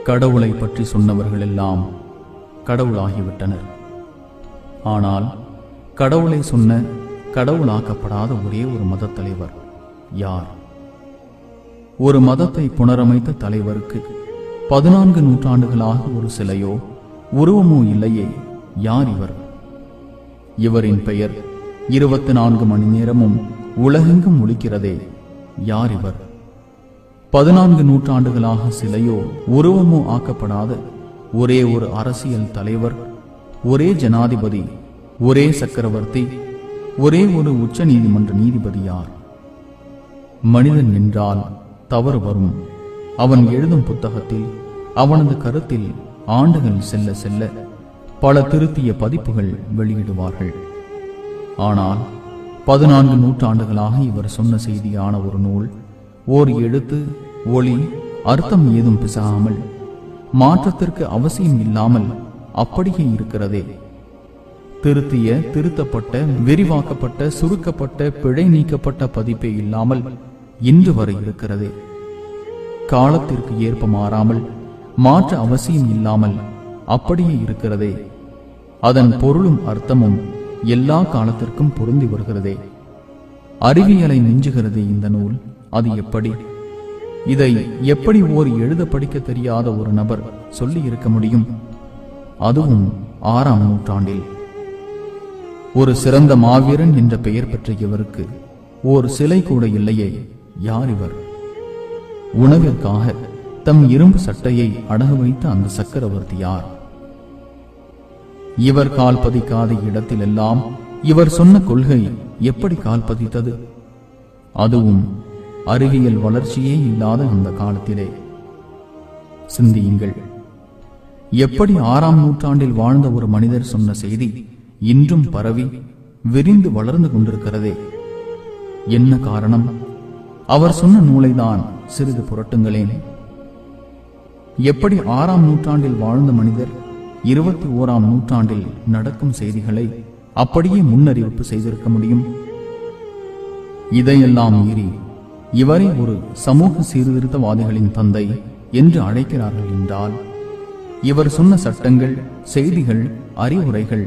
கடவுளை பற்றி சொன்னவர்கள் எல்லாம் கடவுளாகிவிட்டனர். ஆனால் கடவுளை சொன்ன கடவுளாக்கப்படாத ஒரே ஒரு மதத் தலைவர் யார்? ஒரு மதத்தை புனரமைத்த தலைவருக்கு 14 நூற்றாண்டுகளாக ஒரு சிலையோ உருவமோ இல்லையே. யார் இவர்? இவரின் பெயர் 24 மணி நேரமும் உலகெங்கும் ஒலிக்கிறதே. யார் இவர்? 14 நூற்றாண்டுகளாக சிலையோ உருவமோ ஆக்கப்படாத ஒரே ஒரு அரசியல் தலைவர், ஒரே ஜனாதிபதி, ஒரே சக்கரவர்த்தி, ஒரே ஒரு உச்ச நீதிமன்ற நீதிபதி யார்? மனிதன் என்றால் தவறு வரும். அவன் எழுதும் புத்தகத்தில், அவனது கருத்தில் ஆண்டுகள் செல்ல செல்ல பல திருத்திய பதிப்புகள் வெளியிடுவார்கள். ஆனால் 14 நூற்றாண்டுகளாக இவர் சொன்ன செய்தியான ஒரு நூல், ஓர் எழுத்து, ஒளி, அர்த்தம் ஏதும் பிசகாமல், மாற்றத்திற்கு அவசியம் இல்லாமல் அப்படியே இருக்கிறதே. திருத்திய, திருத்தப்பட்ட, விரிவாக்கப்பட்ட, சுருக்கப்பட்ட, பிழை நீக்கப்பட்ட பதிப்பே இல்லாமல் இன்று வரை இருக்கிறதே. காலத்திற்கு ஏற்ப மாறாமல், மாற்ற அவசியம் இல்லாமல் அப்படியே இருக்கிறதே. அதன் பொருளும் அர்த்தமும் எல்லா காலத்திற்கும் பொருந்தி வருகிறதே. அறிவியலை மிஞ்சுகிறதே இந்த நூல். அது எப்படி? இதை எப்படி ஓர் எழுத படிக்க தெரியாத ஒரு நபர் சொல்லி இருக்க முடியும்? அதுவும் 6ஆம் நூற்றாண்டில். ஒரு சிறந்த மாவீரன் என்ற பெயர் பெற்ற இவருக்கு ஓர் சிலை கூட இல்லையே. யார் இவர்? உணவிற்காக தம் இரும்பு சட்டையை அடகு வைத்த அந்த சக்கரவர்த்தி யார்? இவர் கால் பதிக்காத இடத்திலெல்லாம் இவர் சொன்ன கொள்கை எப்படி கால் பதித்தது? அதுவும் அறிவியல் வளர்ச்சியே இல்லாத அந்த காலத்திலே. சிந்தியுங்கள். எப்படி 6ஆம் நூற்றாண்டில் வாழ்ந்த ஒரு மனிதர் சொன்ன செய்தி இன்றும் பரவி விரிந்து வளர்ந்து கொண்டிருக்கிறதே. என்ன காரணம்? அவர் சொன்ன நூலைதான் சிறிது புரட்டுங்களேன். எப்படி 6ஆம் நூற்றாண்டில் வாழ்ந்த மனிதர் 21ஆம் நூற்றாண்டில் நடக்கும் செய்திகளை அப்படியே முன்னறிவிப்பு செய்திருக்க முடியும்? இதையெல்லாம் மீறி இவரை ஒரு சமூக சீர்திருத்தவாதிகளின் தந்தை என்று அழைக்கிறார்கள் என்றால், இவர் சொன்ன சட்டங்கள், செய்திகள், அறிவுரைகள்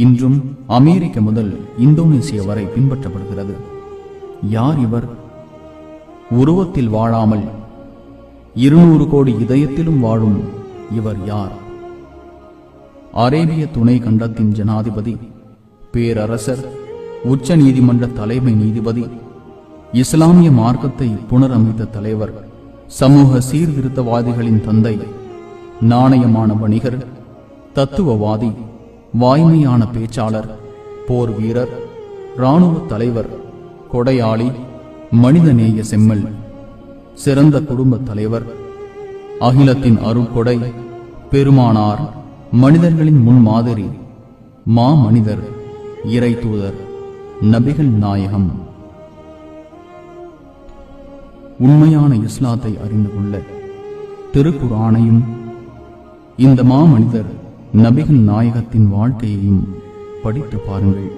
இன்றும் அமெரிக்க முதல் இந்தோனேசியா வரை பின்பற்றப்படுகிறது. யார் இவர்? உருவத்தில் வாழாமல் 200 கோடி இதயத்திலும் வாழும் இவர் யார்? அரேபிய துணை கண்டத்தின் ஜனாதிபதி, பேரரசர், உச்ச நீதிமன்ற தலைமை நீதிபதி, இஸ்லாமிய மார்க்கத்தை புனரமைத்த தலைவர், சமூக சீர்திருத்தவாதிகளின் தந்தை, நாணயமான வணிகர், தத்துவவாதி, வாய்மையான பேச்சாளர், போர் வீரர், இராணுவ தலைவர், கொடையாளி, மனிதநேய செம்மல், சிறந்த குடும்ப தலைவர், அகிலத்தின் அருட்கொடை, பெருமானார், மனிதர்களின் முன்மாதிரி, மாமனிதர், இறை தூதர், நபிகள் நாயகம். உண்மையான இஸ்லாத்தை அறிந்து கொள்ள திருக்குர்ஆனையும் இந்த மாமனிதர் நபிகள் நாயகத்தின் வாழ்க்கையையும் படித்து பாருங்கள்.